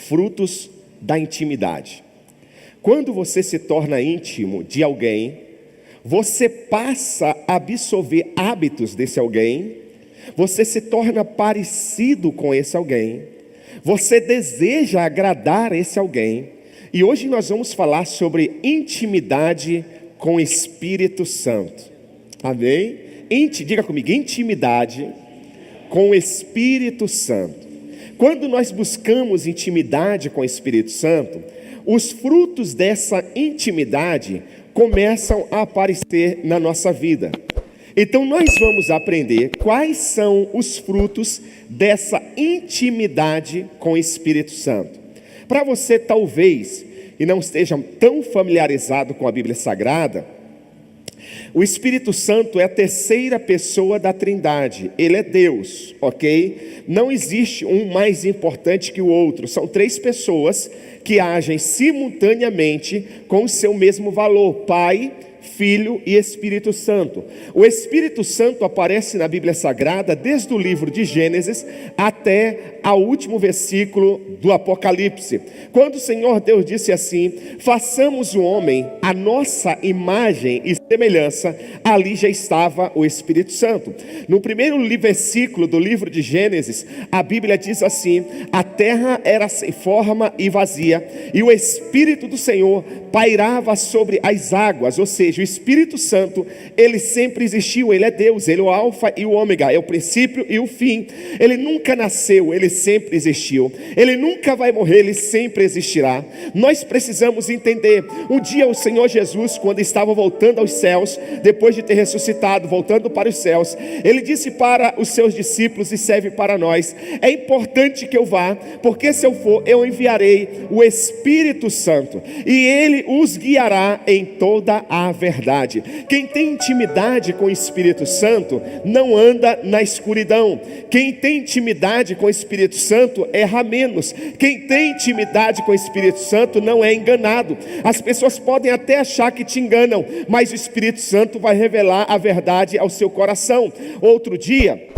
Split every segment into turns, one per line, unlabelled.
frutos da intimidade. Quando você se torna íntimo de alguém, você passa a absorver hábitos desse alguém, você se torna parecido com esse alguém, você deseja agradar esse alguém. E hoje nós vamos falar sobre intimidade com o Espírito Santo. Amém? Diga comigo, intimidade com o Espírito Santo. Quando nós buscamos intimidade com o Espírito Santo, os frutos dessa intimidade começam a aparecer na nossa vida. Então nós vamos aprender quais são os frutos dessa intimidade com o Espírito Santo. Para você talvez e não esteja tão familiarizado com a Bíblia Sagrada, o Espírito Santo é a terceira pessoa da Trindade. Ele é Deus, ok? Não existe um mais importante que o outro. São três pessoas que agem simultaneamente com o seu mesmo valor: Pai, Filho e Espírito Santo. O Espírito Santo aparece na Bíblia Sagrada desde o livro de Gênesis até ao último versículo do Apocalipse, quando o Senhor Deus disse assim: façamos o homem a nossa imagem e semelhança. Ali já estava o Espírito Santo. No primeiro versículo do livro de Gênesis, a Bíblia diz assim: a terra era sem forma e vazia, e o Espírito do Senhor pairava sobre as águas. Ou seja, o Espírito Santo, ele sempre existiu. Ele é Deus, ele é o alfa e o ômega, é o princípio e o fim. Ele nunca nasceu, ele sempre existiu. Ele nunca vai morrer, ele sempre existirá. Nós precisamos entender: um dia o Senhor Jesus, quando estava voltando aos céus, depois de ter ressuscitado, voltando para os céus, ele disse para os seus discípulos, e serve para nós: é importante que eu vá, porque se eu for, eu enviarei o Espírito Santo, e ele os guiará em toda a verdade. Quem tem intimidade com o Espírito Santo não anda na escuridão. Quem tem intimidade com o Espírito Santo erra menos. Quem tem intimidade com o Espírito Santo não é enganado. As pessoas podem até achar que te enganam, mas o Espírito Santo vai revelar a verdade ao seu coração. Outro dia,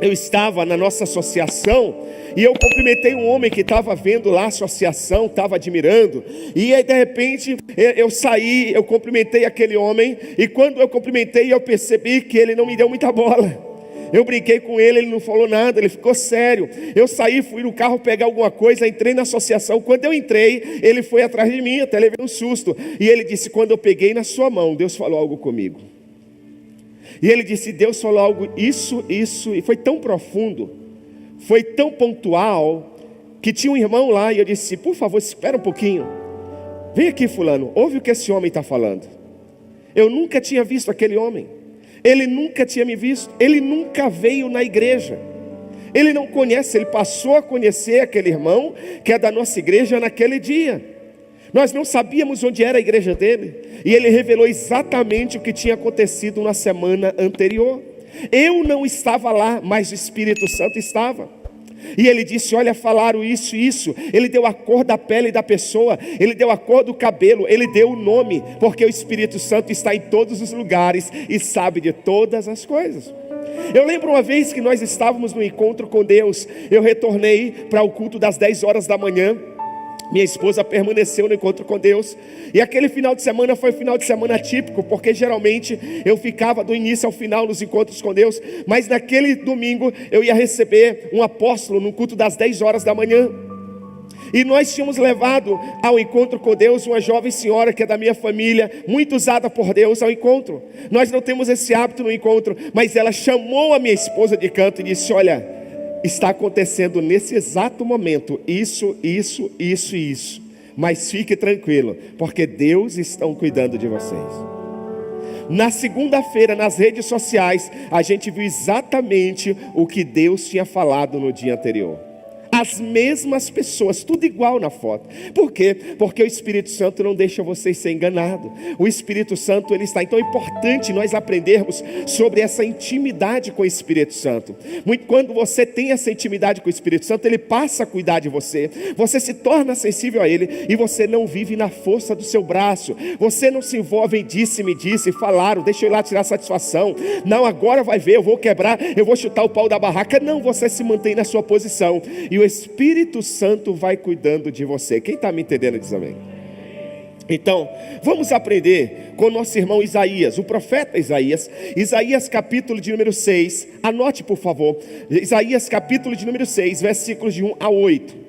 eu estava na nossa associação e eu cumprimentei um homem que estava vendo lá a associação, estava admirando. E aí de repente eu saí, eu cumprimentei aquele homem, e quando eu cumprimentei eu percebi que ele não me deu muita bola. Eu brinquei com ele, ele não falou nada, ele ficou sério. Eu saí, fui no carro pegar alguma coisa, entrei na associação. Quando eu entrei, ele foi atrás de mim, até levei um susto. E ele disse: quando eu peguei na sua mão, Deus falou algo comigo. E ele disse: Deus falou algo, isso, e foi tão profundo, foi tão pontual, que tinha um irmão lá, e eu disse: por favor, espera um pouquinho, vem aqui fulano, ouve o que esse homem está falando. Eu nunca tinha visto aquele homem, ele nunca tinha me visto, ele nunca veio na igreja, ele não conhece, ele passou a conhecer aquele irmão, que é da nossa igreja, naquele dia. Nós não sabíamos onde era a igreja dele, e ele revelou exatamente o que tinha acontecido na semana anterior. Eu não estava lá, mas o Espírito Santo estava. E ele disse: olha, falaram isso e isso. Ele deu a cor da pele da pessoa, ele deu a cor do cabelo, ele deu o nome, porque o Espírito Santo está em todos os lugares e sabe de todas as coisas. Eu lembro uma vez que nós estávamos no encontro com Deus. Eu retornei para o culto das 10 horas da manhã. Minha esposa permaneceu no encontro com Deus. E aquele final de semana foi um final de semana atípico, porque geralmente eu ficava do início ao final nos encontros com Deus. Mas naquele domingo eu ia receber um apóstolo no culto das 10 horas da manhã. E nós tínhamos levado ao encontro com Deus uma jovem senhora que é da minha família, muito usada por Deus ao encontro. Nós não temos esse hábito no encontro, mas ela chamou a minha esposa de canto e disse: olha, está acontecendo nesse exato momento isso, mas fique tranquilo, porque Deus está cuidando de vocês. Na segunda-feira, nas redes sociais, a gente viu exatamente o que Deus tinha falado no dia anterior. As mesmas pessoas, tudo igual na foto. Por quê? Porque o Espírito Santo não deixa vocês ser enganados. O Espírito Santo, ele está. Então é importante nós aprendermos sobre essa intimidade com o Espírito Santo. Quando você tem essa intimidade com o Espírito Santo, ele passa a cuidar de você. Você se torna sensível a ele, e você não vive na força do seu braço. Você não se envolve em me disse, falaram, deixa eu ir lá tirar satisfação. Não, agora vai ver, eu vou quebrar, eu vou chutar o pau da barraca. Não, você se mantém na sua posição. E o Espírito Santo vai cuidando de você. Quem está me entendendo diz amém. Então, vamos aprender com o nosso irmão Isaías, o profeta Isaías. Isaías capítulo de número 6, anote por favor. Isaías capítulo de número 6, versículos de 1 a 8.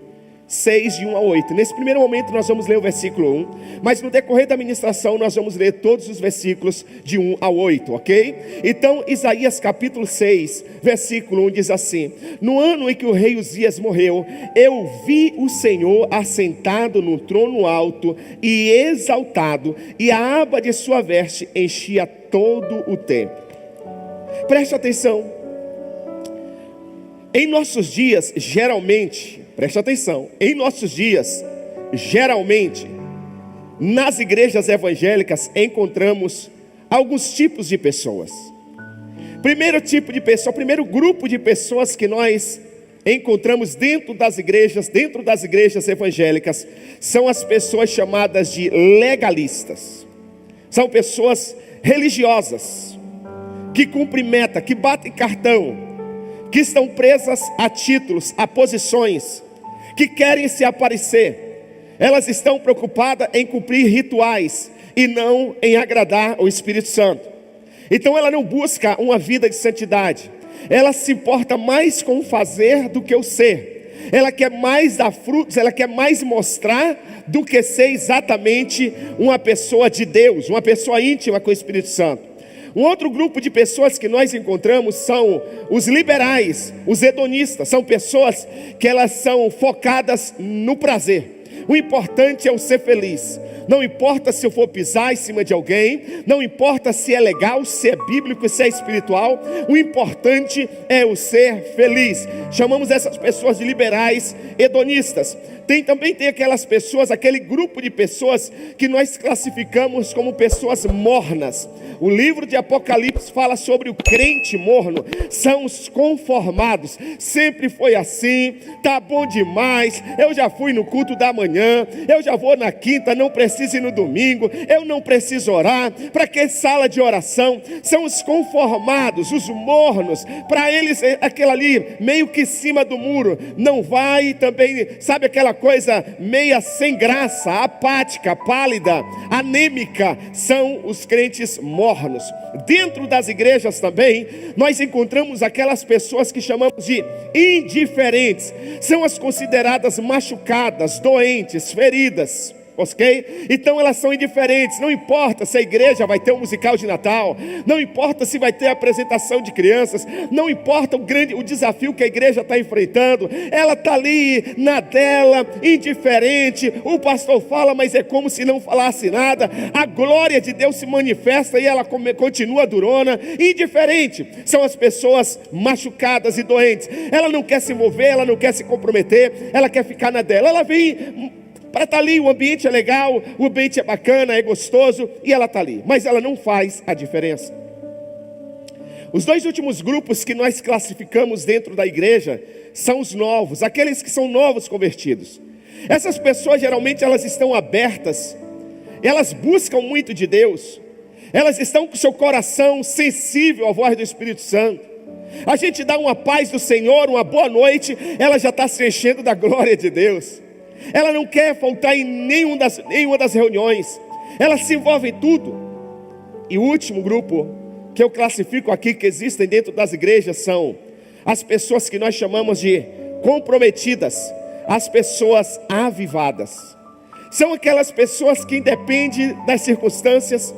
6 de 1 a 8. Nesse primeiro momento nós vamos ler o versículo 1, mas no decorrer da ministração nós vamos ler todos os versículos de 1 a 8, ok? Então Isaías capítulo 6, versículo 1 diz assim: no ano em que o rei Uzias morreu, eu vi o Senhor assentado num trono alto e exaltado, e a aba de sua veste enchia todo o templo. Preste atenção. Em nossos dias, geralmente, preste atenção, em nossos dias, geralmente, nas igrejas evangélicas encontramos alguns tipos de pessoas. Primeiro tipo de pessoa, primeiro grupo de pessoas que nós encontramos dentro das igrejas evangélicas, são as pessoas chamadas de legalistas. São pessoas religiosas, que cumprem meta, que batem cartão, que estão presas a títulos, a posições, que querem se aparecer. Elas estão preocupadas em cumprir rituais e não em agradar o Espírito Santo. Então ela não busca uma vida de santidade. Ela se importa mais com o fazer do que o ser. Ela quer mais dar frutos, ela quer mais mostrar do que ser exatamente uma pessoa de Deus, uma pessoa íntima com o Espírito Santo. Um outro grupo de pessoas que nós encontramos são os liberais, os hedonistas. São pessoas que elas são focadas no prazer. O importante é o ser feliz. Não importa se eu for pisar em cima de alguém, não importa se é legal, se é bíblico, se é espiritual. O importante é o ser feliz. Chamamos essas pessoas de liberais hedonistas. Também tem aquelas pessoas, aquele grupo de pessoas que nós classificamos como pessoas mornas. O livro de Apocalipse fala sobre o crente morno. São os conformados. Sempre foi assim, tá bom demais. Eu já fui no culto da manhã, eu já vou na quinta, não preciso ir no domingo, eu não preciso orar. Para que sala de oração? São os conformados, os mornos. Para eles aquele ali meio que em cima do muro, não vai também, sabe aquela coisa meia sem graça, apática, pálida, anêmica. São os crentes mornos. Dentro das igrejas também nós encontramos aquelas pessoas que chamamos de indiferentes. São as consideradas machucadas, doentes, feridas. Ok? Então elas são indiferentes. Não importa se a igreja vai ter um musical de Natal, não importa se vai ter apresentação de crianças, não importa o desafio que a igreja está enfrentando. Ela está ali na dela, indiferente. O pastor fala, mas é como se não falasse nada. A glória de Deus se manifesta e ela continua durona. Indiferente são as pessoas machucadas e doentes. Ela não quer se mover, ela não quer se comprometer, ela quer ficar na dela. Ela vem para estar ali, o ambiente é legal, o ambiente é bacana, é gostoso, e ela está ali, mas ela não faz a diferença. Os dois últimos grupos que nós classificamos dentro da igreja são os novos, aqueles que são novos convertidos. Essas pessoas geralmente elas estão abertas, elas buscam muito de Deus, elas estão com o seu coração sensível à voz do Espírito Santo. A gente dá uma paz do Senhor, uma boa noite, ela já está se enchendo da glória de Deus. Ela não quer faltar em nenhuma das reuniões. Ela se envolve em tudo. E o último grupo que eu classifico aqui, que existem dentro das igrejas, são as pessoas que nós chamamos de comprometidas, as pessoas avivadas. São aquelas pessoas que independem das circunstâncias,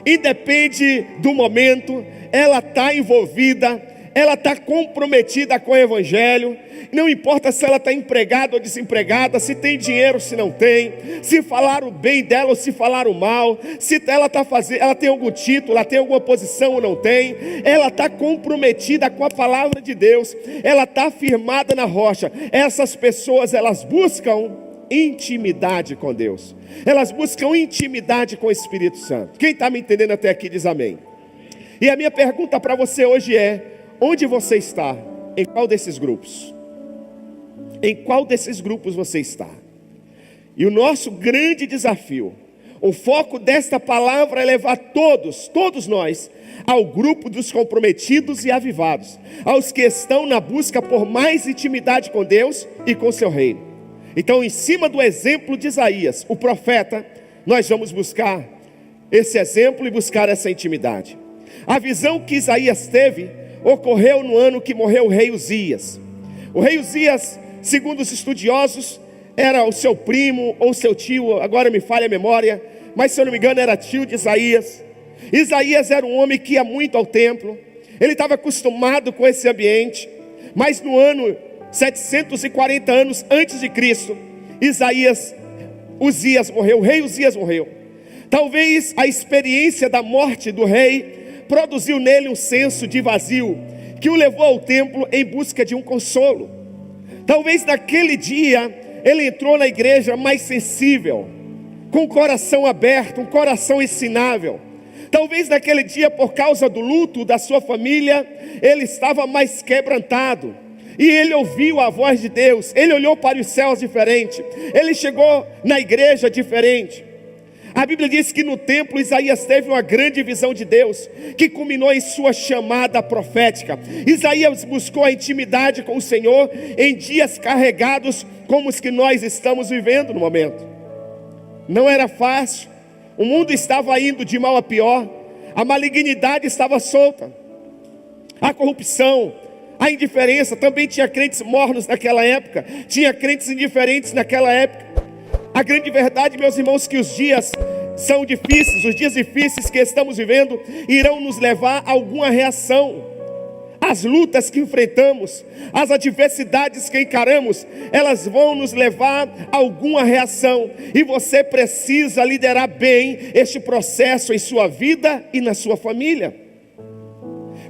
independe do momento, ela está envolvida, ela está comprometida com o Evangelho. Não importa se ela está empregada ou desempregada, se tem dinheiro ou se não tem, se falaram bem dela ou se falaram mal, se ela ela tem algum título, ela tem alguma posição ou não tem. Ela está comprometida com a palavra de Deus, ela está firmada na rocha. Essas pessoas, elas buscam intimidade com Deus, elas buscam intimidade com o Espírito Santo. Quem está me entendendo até aqui diz amém. E a minha pergunta para você hoje é: onde você está? Em qual desses grupos? Em qual desses grupos você está? E o nosso grande desafio, O foco desta palavra é levar todos nós, ao grupo dos comprometidos e avivados, aos que estão na busca por mais intimidade com Deus e com seu reino. Então, em cima do exemplo de Isaías, o profeta, nós vamos buscar esse exemplo e buscar essa intimidade. A visão que Isaías teve ocorreu no ano que morreu o rei Uzias. O rei Uzias, segundo os estudiosos, era o seu primo ou seu tio, agora me falha a memória, mas se eu não me engano era tio de Isaías. Isaías era um homem que ia muito ao templo, ele estava acostumado com esse ambiente, mas no ano 740 anos antes de Cristo, Uzias morreu, o rei Uzias morreu. Talvez a experiência da morte do rei produziu nele um senso de vazio, que o levou ao templo em busca de um consolo. Talvez naquele dia ele entrou na igreja mais sensível, com o coração aberto, um coração ensinável. Talvez naquele dia, por causa do luto da sua família, ele estava mais quebrantado. E ele ouviu a voz de Deus, ele olhou para os céus diferente, ele chegou na igreja diferente. A Bíblia diz que no templo Isaías teve uma grande visão de Deus, que culminou em sua chamada profética. Isaías buscou a intimidade com o Senhor em dias carregados como os que nós estamos vivendo no momento. Não era fácil, o mundo estava indo de mal a pior, a malignidade estava solta, a corrupção, a indiferença. Também tinha crentes mornos naquela época, tinha crentes indiferentes naquela época. A grande verdade, meus irmãos, que os dias são difíceis, os dias difíceis que estamos vivendo irão nos levar a alguma reação. As lutas que enfrentamos, as adversidades que encaramos, elas vão nos levar a alguma reação. E você precisa liderar bem este processo em sua vida e na sua família.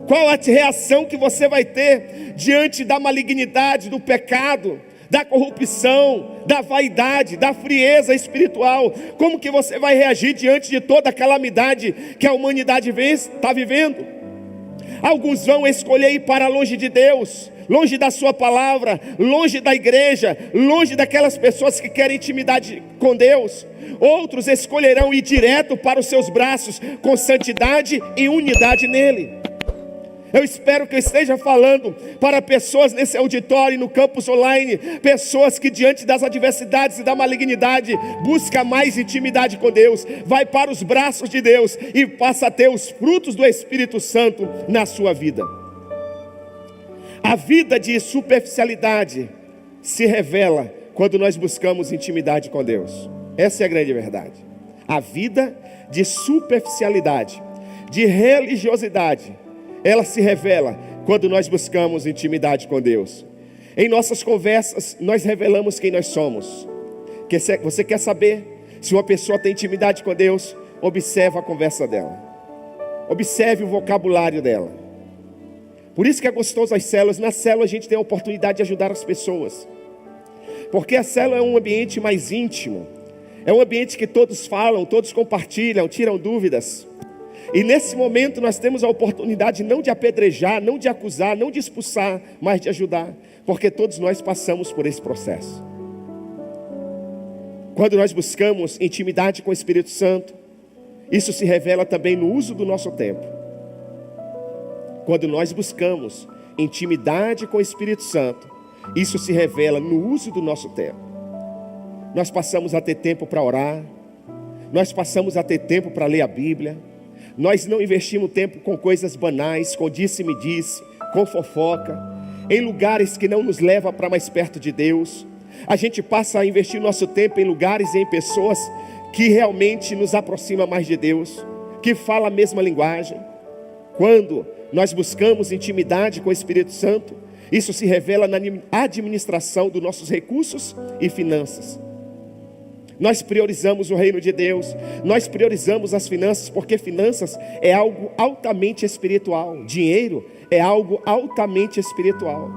Qual a reação que você vai ter diante da malignidade, do pecado, da corrupção, da vaidade, da frieza espiritual? Como que você vai reagir diante de toda a calamidade que a humanidade está vivendo? Alguns vão escolher ir para longe de Deus, longe da sua palavra, longe da igreja, longe daquelas pessoas que querem intimidade com Deus. Outros escolherão ir direto para os seus braços, com santidade e unidade nele. Eu espero que eu esteja falando para pessoas nesse auditório, no campus online, pessoas que diante das adversidades e da malignidade, busca mais intimidade com Deus, vai para os braços de Deus e passa a ter os frutos do Espírito Santo na sua vida. A vida de superficialidade se revela quando nós buscamos intimidade com Deus. Essa é a grande verdade. A vida de superficialidade, de religiosidade, ela se revela quando nós buscamos intimidade com Deus. Em nossas conversas, nós revelamos quem nós somos. Você quer saber se uma pessoa tem intimidade com Deus? Observe a conversa dela. Observe o vocabulário dela. Por isso que é gostoso as células. Na célula a gente tem a oportunidade de ajudar as pessoas. Porque a célula é um ambiente mais íntimo. É um ambiente que todos falam, todos compartilham, tiram dúvidas. E nesse momento nós temos a oportunidade não de apedrejar, não de acusar, não de expulsar, mas de ajudar. Porque todos nós passamos por esse processo. Quando nós buscamos intimidade com o Espírito Santo, isso se revela também no uso do nosso tempo. Quando nós buscamos intimidade com o Espírito Santo, isso se revela no uso do nosso tempo. Nós passamos a ter tempo para orar, nós passamos a ter tempo para ler a Bíblia. Nós não investimos tempo com coisas banais, com disse-me-disse, com fofoca, em lugares que não nos levam para mais perto de Deus. A gente passa a investir nosso tempo em lugares e em pessoas que realmente nos aproximam mais de Deus, que falam a mesma linguagem. Quando nós buscamos intimidade com o Espírito Santo, isso se revela na administração dos nossos recursos e finanças. Nós priorizamos o reino de Deus, nós priorizamos as finanças, porque finanças é algo altamente espiritual. Dinheiro é algo altamente espiritual.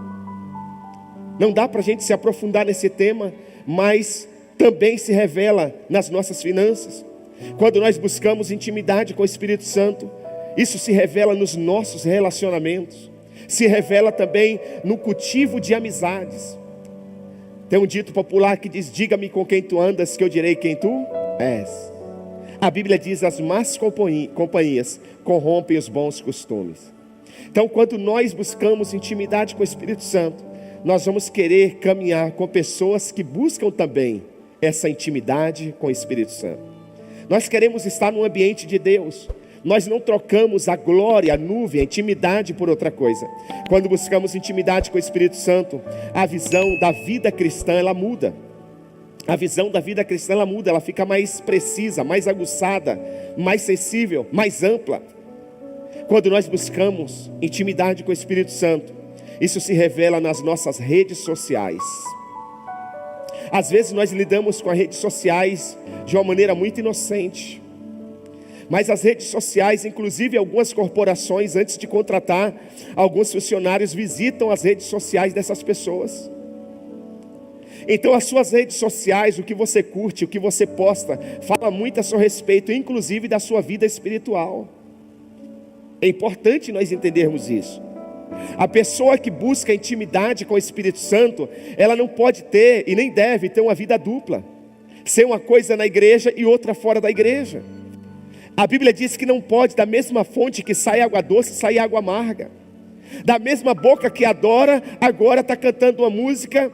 Não dá para a gente se aprofundar nesse tema, mas também se revela nas nossas finanças. Quando nós buscamos intimidade com o Espírito Santo, isso se revela nos nossos relacionamentos, se revela também no cultivo de amizades. Tem um dito popular que diz: diga-me com quem tu andas, que eu direi quem tu és. A Bíblia diz: as más companhias corrompem os bons costumes. Então, quando nós buscamos intimidade com o Espírito Santo, nós vamos querer caminhar com pessoas que buscam também essa intimidade com o Espírito Santo. Nós queremos estar no ambiente de Deus. Nós não trocamos a glória, a nuvem, a intimidade por outra coisa. Quando buscamos intimidade com o Espírito Santo, a visão da vida cristã, ela muda. A visão da vida cristã, ela muda, ela fica mais precisa, mais aguçada, mais sensível, mais ampla. Quando nós buscamos intimidade com o Espírito Santo, isso se revela nas nossas redes sociais. Às vezes nós lidamos com as redes sociais de uma maneira muito inocente. Mas as redes sociais, inclusive algumas corporações, antes de contratar alguns funcionários, visitam as redes sociais dessas pessoas. Então as suas redes sociais, o que você curte, o que você posta, fala muito a seu respeito, inclusive da sua vida espiritual. É importante nós entendermos isso. A pessoa que busca intimidade com o Espírito Santo, ela não pode ter e nem deve ter uma vida dupla. Ser uma coisa na igreja e outra fora da igreja. A Bíblia diz que não pode, da mesma fonte que sai água doce, sair água amarga. Da mesma boca que adora, agora está cantando uma música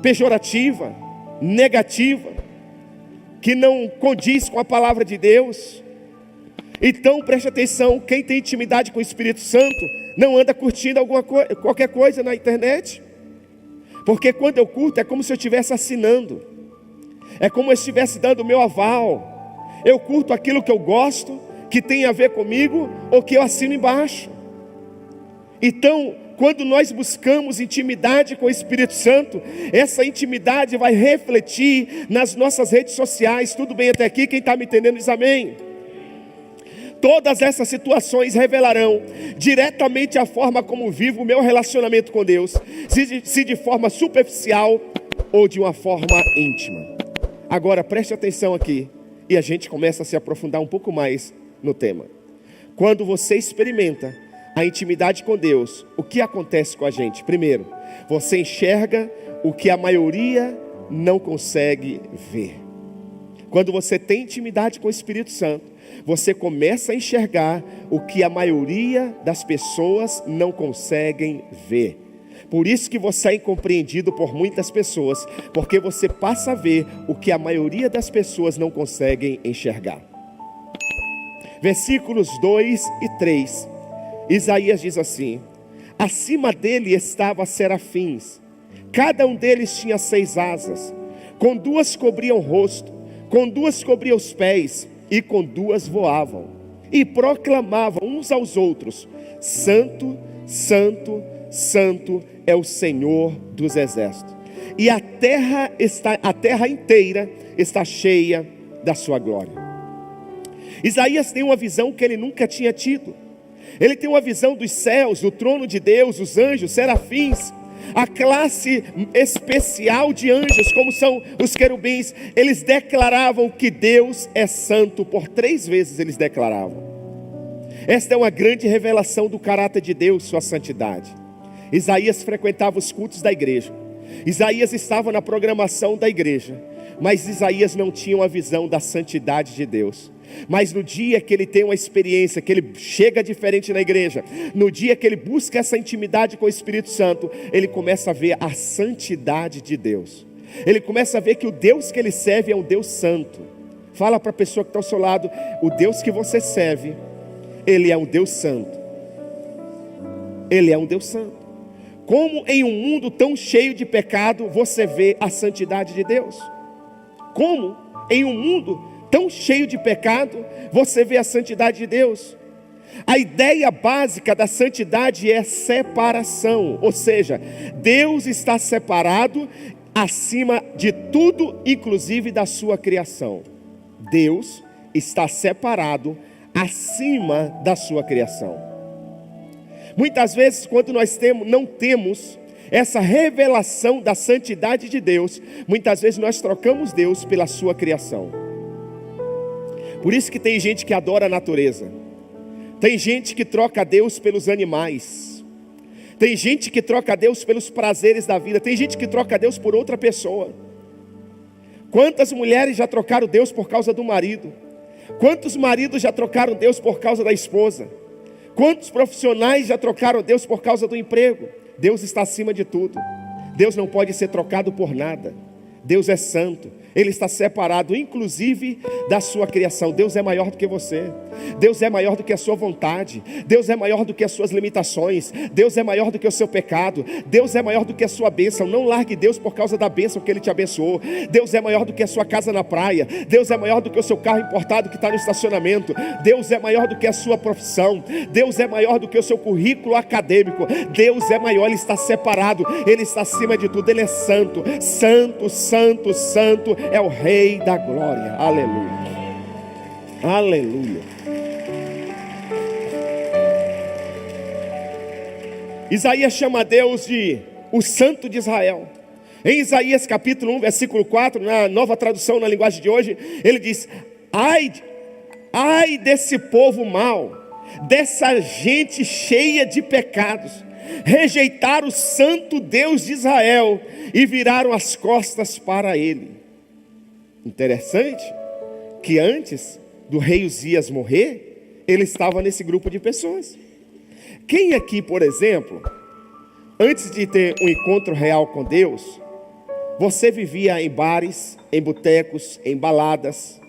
pejorativa, negativa, que não condiz com a palavra de Deus. Então preste atenção, quem tem intimidade com o Espírito Santo, não anda curtindo qualquer coisa na internet. Porque quando eu curto, é como se eu estivesse assinando. É como se eu estivesse dando o meu aval. Eu curto aquilo que eu gosto, que tem a ver comigo, ou que eu assino embaixo. Então, quando nós buscamos intimidade com o Espírito Santo, essa intimidade vai refletir nas nossas redes sociais. Tudo bem até aqui? Quem está me entendendo diz amém. Todas essas situações revelarão diretamente a forma como vivo o meu relacionamento com Deus, se de forma superficial ou de uma forma íntima. Agora preste atenção aqui, e a gente começa a se aprofundar um pouco mais no tema. Quando você experimenta a intimidade com Deus, o que acontece com a gente? Primeiro, você enxerga o que a maioria não consegue ver. Quando você tem intimidade com o Espírito Santo, você começa a enxergar o que a maioria das pessoas não conseguem ver. Por isso que você é incompreendido por muitas pessoas, porque você passa a ver o que a maioria das pessoas não conseguem enxergar. Versículos 2 e 3, Isaías diz assim: acima dele estavam serafins, cada um deles tinha 6 asas, com 2 cobriam o rosto, com 2 cobriam os pés, e com 2 voavam, e proclamavam uns aos outros: Santo, Santo, Santo é o Senhor dos exércitos, e a terra inteira está cheia da sua glória. Isaías tem uma visão que ele nunca tinha tido. Ele tem uma visão dos céus, do trono de Deus, os anjos, serafins, a classe especial de anjos, como são os querubins. Eles declaravam que Deus é santo. Por 3 vezes eles declaravam. Esta é uma grande revelação do caráter de Deus, sua santidade. Isaías frequentava os cultos da igreja. Isaías estava na programação da igreja. Mas Isaías não tinha uma visão da santidade de Deus. Mas no dia que ele tem uma experiência, que ele chega diferente na igreja, no dia que ele busca essa intimidade com o Espírito Santo, ele começa a ver a santidade de Deus. Ele começa a ver que o Deus que ele serve é um Deus santo. Fala para a pessoa que está ao seu lado: o Deus que você serve, ele é um Deus santo. Ele é um Deus santo. Como em um mundo tão cheio de pecado, você vê a santidade de Deus? Como em um mundo tão cheio de pecado, você vê a santidade de Deus? A ideia básica da santidade é separação, ou seja, Deus está separado acima de tudo, inclusive da sua criação. Deus está separado acima da sua criação. Muitas vezes, quando nós não temos essa revelação da santidade de Deus, muitas vezes nós trocamos Deus pela sua criação. Por isso que tem gente que adora a natureza. Tem gente que troca Deus pelos animais. Tem gente que troca Deus pelos prazeres da vida. Tem gente que troca Deus por outra pessoa. Quantas mulheres já trocaram Deus por causa do marido? Quantos maridos já trocaram Deus por causa da esposa? Quantos profissionais já trocaram Deus por causa do emprego? Deus está acima de tudo. Deus não pode ser trocado por nada. Deus é santo. Ele está separado, inclusive, da sua criação. Deus é maior do que você. Deus é maior do que a sua vontade. Deus é maior do que as suas limitações. Deus é maior do que o seu pecado. Deus é maior do que a sua bênção. Não largue Deus por causa da bênção que Ele te abençoou. Deus é maior do que a sua casa na praia. Deus é maior do que o seu carro importado que está no estacionamento. Deus é maior do que a sua profissão. Deus é maior do que o seu currículo acadêmico. Deus é maior, Ele está separado. Ele está acima de tudo. Ele é santo. Santo, santo, santo é o Rei da glória. Aleluia. Aleluia. Isaías chama Deus de o Santo de Israel. Em Isaías capítulo 1, versículo 4, na nova tradução na linguagem de hoje, ele diz: ai desse povo mau, dessa gente cheia de pecados, rejeitaram o Santo Deus de Israel e viraram as costas para ele. Interessante que antes do rei Uzias morrer, ele estava nesse grupo de pessoas. Quem aqui, por exemplo, antes de ter um encontro real com Deus, você vivia em bares, em botecos, em baladas,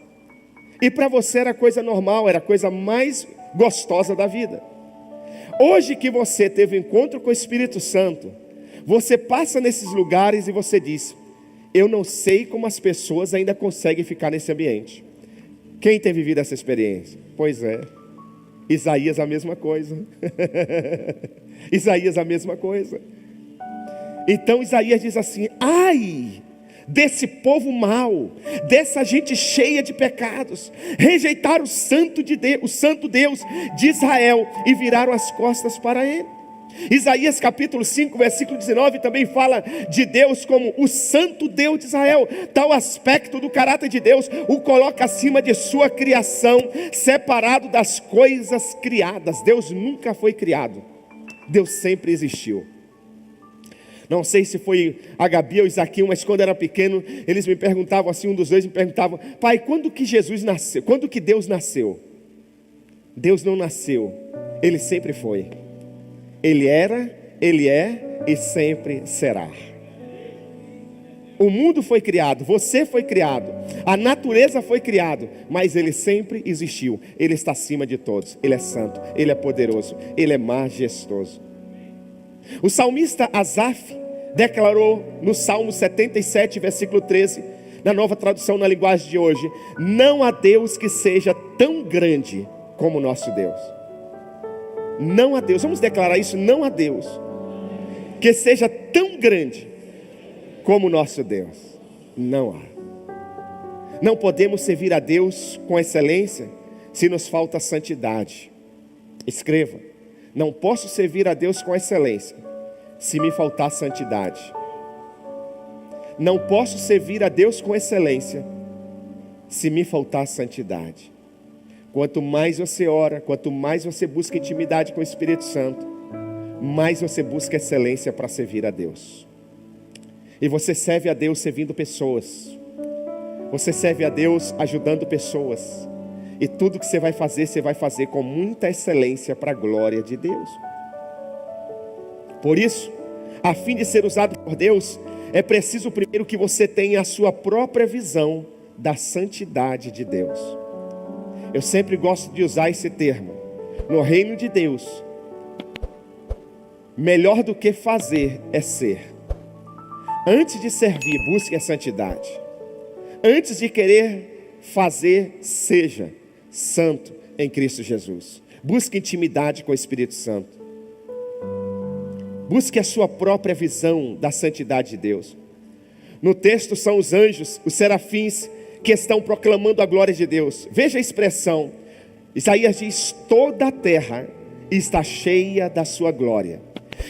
e para você era coisa normal, era a coisa mais gostosa da vida. Hoje que você teve um encontro com o Espírito Santo, você passa nesses lugares e você diz: eu não sei como as pessoas ainda conseguem ficar nesse ambiente. Quem tem vivido essa experiência? Pois é, Isaías a mesma coisa. Isaías a mesma coisa. Então Isaías diz assim: ai desse povo mau, dessa gente cheia de pecados, rejeitaram o santo Deus de Israel e viraram as costas para ele. Isaías capítulo 5, versículo 19 também fala de Deus como o santo Deus de Israel. Tal aspecto do caráter de Deus o coloca acima de sua criação, separado das coisas criadas. Deus nunca foi criado, Deus sempre existiu. Não sei se foi a Gabi ou o Isaquinho, mas quando era pequeno, eles me perguntavam assim, um dos dois me perguntava: pai, quando que Jesus nasceu? Quando que Deus nasceu? Deus não nasceu, Ele sempre foi. Ele era, Ele é e sempre será. O mundo foi criado, você foi criado, a natureza foi criada, mas Ele sempre existiu. Ele está acima de todos, Ele é santo, Ele é poderoso, Ele é majestoso. O salmista Asaf declarou no Salmo 77, versículo 13, na nova tradução na linguagem de hoje: não há Deus que seja tão grande como o nosso Deus. Não há Deus, vamos declarar isso: não há Deus que seja tão grande como o nosso Deus. Não há. Não podemos servir a Deus com excelência se nos falta santidade. Escreva: não posso servir a Deus com excelência se me faltar santidade. Não posso servir a Deus com excelência se me faltar santidade. Quanto mais você ora, quanto mais você busca intimidade com o Espírito Santo, mais você busca excelência para servir a Deus. E você serve a Deus servindo pessoas. Você serve a Deus ajudando pessoas. E tudo que você vai fazer com muita excelência para a glória de Deus. Por isso, a fim de ser usado por Deus, é preciso primeiro que você tenha a sua própria visão da santidade de Deus. Eu sempre gosto de usar esse termo. No reino de Deus, melhor do que fazer é ser. Antes de servir, busque a santidade. Antes de querer fazer, seja santo em Cristo Jesus. Busque intimidade com o Espírito Santo. Busque a sua própria visão da santidade de Deus. No texto são os anjos, os serafins, que estão proclamando a glória de Deus. Veja a expressão. Isaías diz: toda a terra está cheia da sua glória.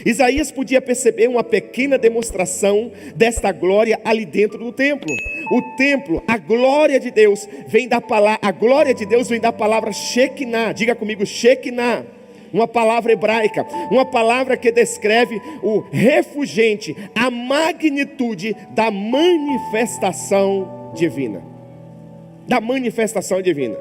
Isaías podia perceber uma pequena demonstração desta glória ali dentro do templo. O templo, a glória de Deus vem da palavra Shekinah. Diga comigo, Shekinah. Uma palavra hebraica, uma palavra que descreve o refulgente, a magnitude da manifestação divina. Da manifestação divina.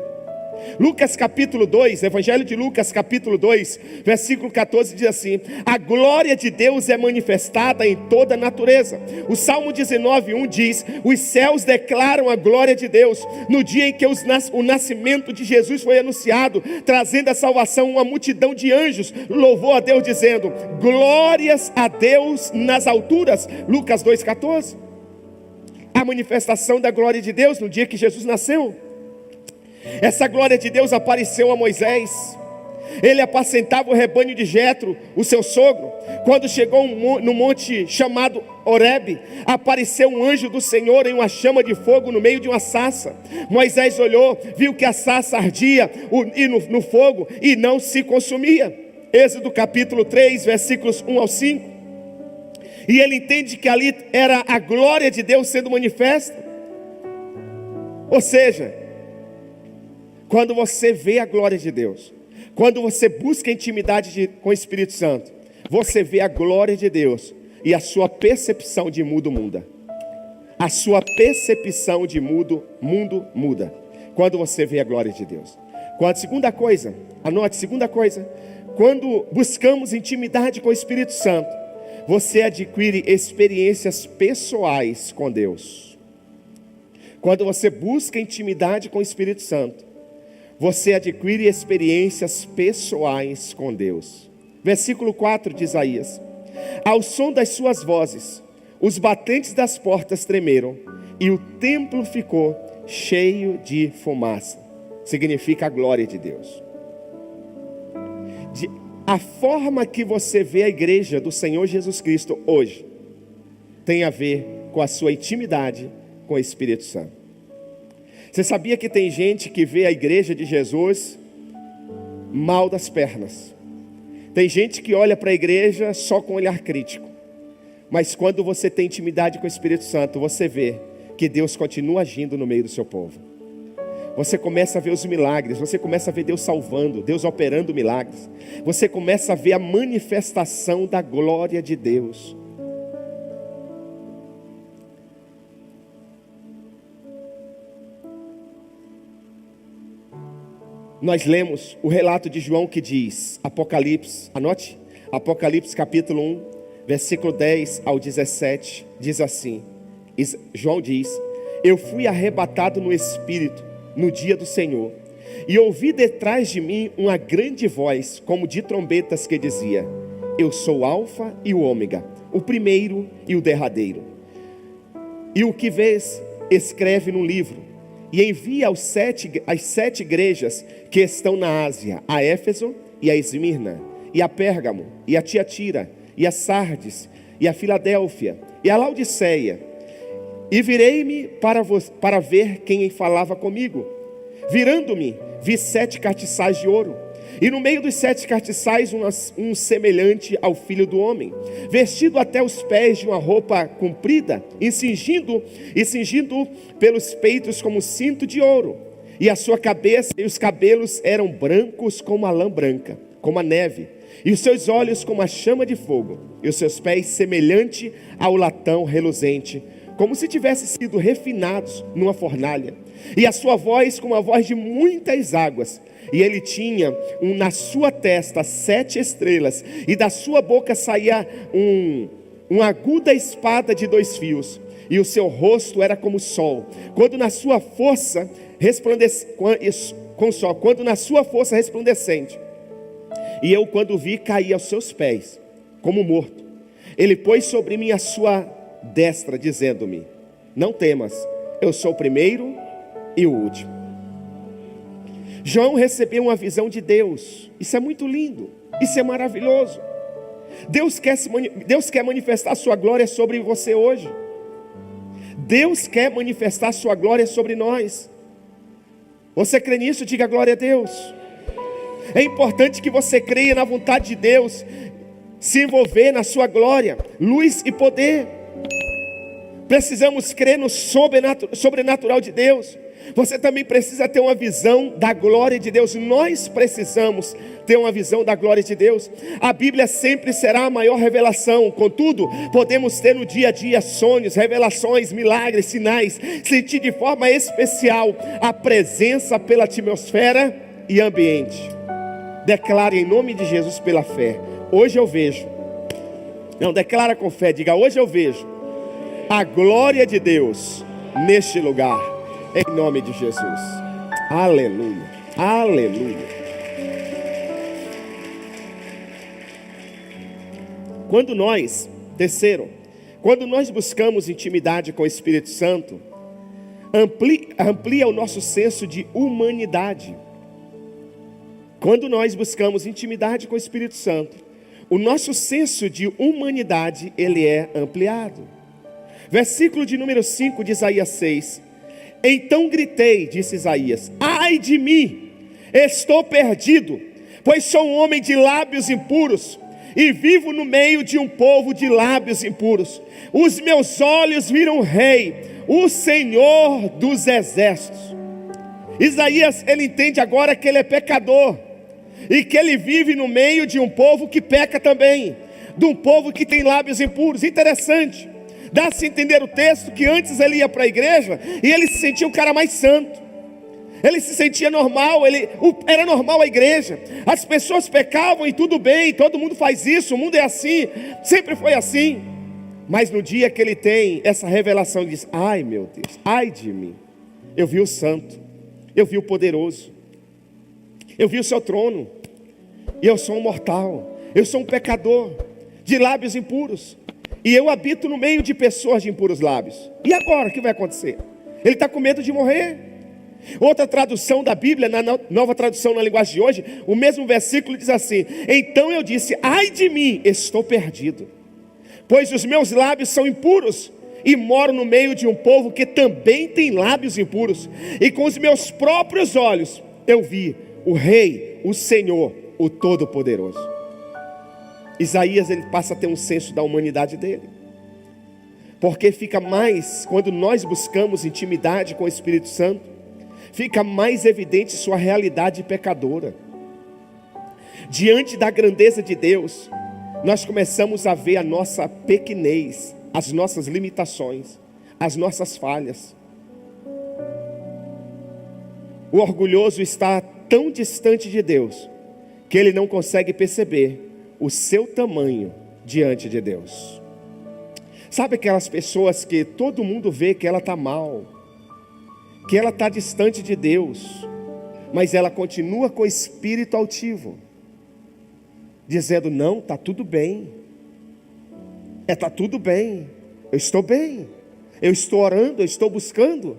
Lucas capítulo 2, Evangelho de Lucas capítulo 2, versículo 14 diz assim: a glória de Deus é manifestada em toda a natureza. O Salmo 19:1 diz: os céus declaram a glória de Deus. No dia em que o nascimento de Jesus foi anunciado, trazendo a salvação, uma multidão de anjos louvou a Deus dizendo: glórias a Deus nas alturas. Lucas 2,14. A manifestação da glória de Deus no dia que Jesus nasceu. Essa glória de Deus apareceu a Moisés. Ele apacentava o rebanho de Jetro, o seu sogro. Quando chegou no monte chamado Horebe, apareceu um anjo do Senhor em uma chama de fogo no meio de uma sarça. Moisés olhou, viu que a sarça ardia no fogo e não se consumia. Êxodo capítulo 3, versículos 1 ao 5. E ele entende que ali era a glória de Deus sendo manifesta. Ou seja, quando você vê a glória de Deus, quando você busca intimidade com o Espírito Santo, você vê a glória de Deus e a sua percepção de mundo muda. A sua percepção de mundo muda quando você vê a glória de Deus. Segunda coisa, anote, segunda coisa, quando buscamos intimidade com o Espírito Santo, você adquire experiências pessoais com Deus. Quando você busca intimidade com o Espírito Santo, você adquire experiências pessoais com Deus. Versículo 4 de Isaías: ao som das suas vozes, os batentes das portas tremeram, e o templo ficou cheio de fumaça. Significa a glória de Deus. A forma que você vê a igreja do Senhor Jesus Cristo hoje tem a ver com a sua intimidade com o Espírito Santo. Você sabia que tem gente que vê a igreja de Jesus mal das pernas? Tem gente que olha para a igreja só com olhar crítico. Mas quando você tem intimidade com o Espírito Santo, você vê que Deus continua agindo no meio do seu povo. Você começa a ver os milagres, você começa a ver Deus salvando, Deus operando milagres. Você começa a ver a manifestação da glória de Deus. Nós lemos o relato de João que diz, Apocalipse, anote, Apocalipse capítulo 1, versículo 10 ao 17, diz assim, João diz: eu fui arrebatado no Espírito no dia do Senhor, e ouvi detrás de mim uma grande voz, como de trombetas, que dizia: eu sou o Alfa e o Ômega, o primeiro e o derradeiro. E o que vês, escreve no livro, e envia às 7 igrejas que estão na Ásia, a Éfeso e a Esmirna, e a Pérgamo, e a Tiatira, e a Sardes, e a Filadélfia, e a Laodiceia. E virei-me para ver quem falava comigo. Virando-me, vi 7 castiçais de ouro, e no meio dos 7 castiçais um semelhante ao Filho do Homem, vestido até os pés de uma roupa comprida, e cingindo pelos peitos como cinto de ouro, e a sua cabeça e os cabelos eram brancos como a lã branca, como a neve, e os seus olhos como a chama de fogo, e os seus pés semelhante ao latão reluzente, como se tivessem sido refinados numa fornalha, e a sua voz como a voz de muitas águas. E ele tinha na sua testa 7 estrelas, e da sua boca saía uma aguda espada de 2 fios, e o seu rosto era como o sol, quando na sua força resplandecente. E eu, quando vi, caí aos seus pés, como morto. Ele pôs sobre mim a sua destra, dizendo-me: não temas, eu sou o primeiro e o último. João recebeu uma visão de Deus. Isso é muito lindo, isso é maravilhoso. Deus quer manifestar a sua glória sobre você hoje. Deus quer manifestar a sua glória sobre nós. Você crê nisso? Diga glória a Deus. É importante que você creia na vontade de Deus, se envolver na sua glória, luz e poder. Precisamos crer no sobrenatural de Deus. Você também precisa ter uma visão da glória de Deus. Nós precisamos ter uma visão da glória de Deus. A Bíblia sempre será a maior revelação. Contudo, podemos ter no dia a dia sonhos, revelações, milagres, sinais, sentir de forma especial a presença pela atmosfera e ambiente. Declare em nome de Jesus pela fé: hoje eu vejo. Não, declara com fé, diga: hoje eu vejo a glória de Deus neste lugar. Em nome de Jesus. Aleluia. Aleluia. Quando nós buscamos intimidade com o Espírito Santo, amplia o nosso senso de humanidade. Quando nós buscamos intimidade com o Espírito Santo, o nosso senso de humanidade, ele é ampliado. Versículo de número 5 de Isaías 6. Então gritei, disse Isaías: ai de mim, estou perdido, pois sou um homem de lábios impuros, e vivo no meio de um povo de lábios impuros. Os meus olhos viram o Rei, o Senhor dos exércitos. Isaías, ele entende agora que ele é pecador, e que ele vive no meio de um povo que peca também, de um povo que tem lábios impuros. Interessante. Dá-se a entender o texto que antes ele ia para a igreja e ele se sentia um cara mais santo. Ele se sentia normal, era normal a igreja. As pessoas pecavam e tudo bem, todo mundo faz isso, o mundo é assim, sempre foi assim. Mas no dia que ele tem essa revelação, ele diz: ai meu Deus, ai de mim. Eu vi o santo, eu vi o poderoso, eu vi o seu trono, e eu sou um mortal, eu sou um pecador, de lábios impuros. E eu habito no meio de pessoas de impuros lábios. E agora, o que vai acontecer? Ele está com medo de morrer. Outra tradução da Bíblia, na nova tradução na linguagem de hoje, o mesmo versículo diz assim: então eu disse: ai de mim, estou perdido, pois os meus lábios são impuros, e moro no meio de um povo que também tem lábios impuros. E com os meus próprios olhos eu vi o Rei, o Senhor, o Todo-Poderoso. Isaías, ele passa a ter um senso da humanidade dele, porque fica mais, quando nós buscamos intimidade com o Espírito Santo, fica mais evidente sua realidade pecadora. Diante da grandeza de Deus, nós começamos a ver a nossa pequenez, as nossas limitações, as nossas falhas. O orgulhoso está tão distante de Deus, que ele não consegue perceber o seu tamanho diante de Deus. Sabe aquelas pessoas que todo mundo vê que ela está mal, que ela está distante de Deus, mas ela continua com o espírito altivo, dizendo: não, está tudo bem, está tudo bem, eu estou bem, eu estou orando, eu estou buscando.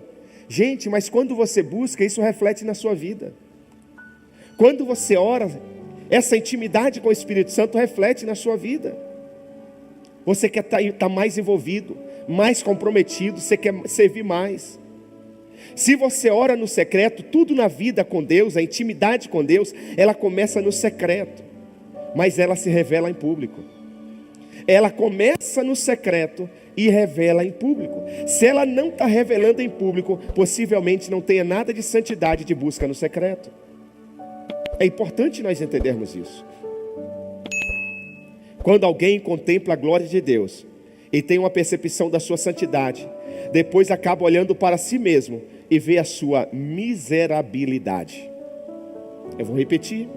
Gente, mas quando você busca, isso reflete na sua vida. Quando você ora, essa intimidade com o Espírito Santo reflete na sua vida. Você quer estar mais envolvido, mais comprometido, você quer servir mais. Se você ora no secreto, tudo na vida com Deus, a intimidade com Deus, ela começa no secreto, mas ela se revela em público. Ela começa no secreto e revela em público. Se ela não está revelando em público, possivelmente não tenha nada de santidade de busca no secreto. É importante nós entendermos isso. Quando alguém contempla a glória de Deus e tem uma percepção da sua santidade, depois acaba olhando para si mesmo e vê a sua miserabilidade. Eu vou repetir.